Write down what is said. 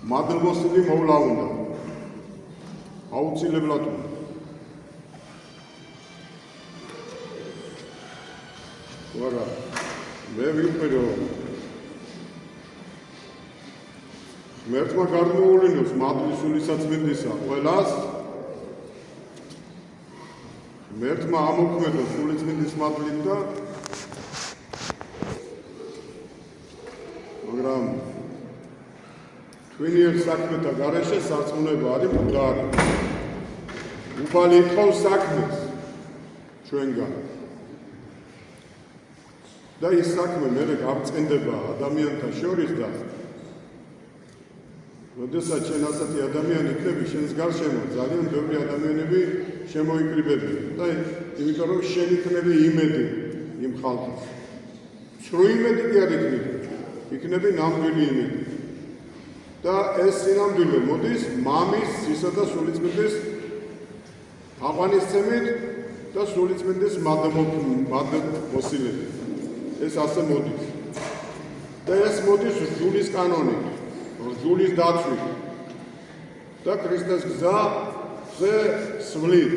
მადლმოსილი მოვლა უნდა. აუცილებლად უნდა. ვარა, მე ვიტყვი რომ ღმერთმა გარდმოულინოს მადლის სულისაწმინდისა ყველას, ღმერთმა ამოქმედოს სულიწმინდის მადლით და მაგრამ twinier საქმეთა გარეშე სარწმუნება არის მკვდარი. უფალი ითხოვს საქმეს ჩვენგან. და ის საქმე მერე გამწყენდება ადამიანთა შორის და როდესაც შენ ასეთი ადამიანი იქნები შენს გარშემო ძალიან ბევრი ადამიანები შემოიკრიბებიან და იმიტომ რომ შენ იქნები იმედი იმ ხალხის. სრულ იმედი კი არ იქნები. იქნები ნამდვილი იმედი. და ეს სინამდვილე მოდის მამის სისა და სულიწმინდის აყვანისცემით და სულიწმინდის მადლმოსილებით. ეს ასე მოდის. და ეს მოდის რჯულის კანონით, რჯულის დაცვით და ქრისტეს გზაზე სვლით.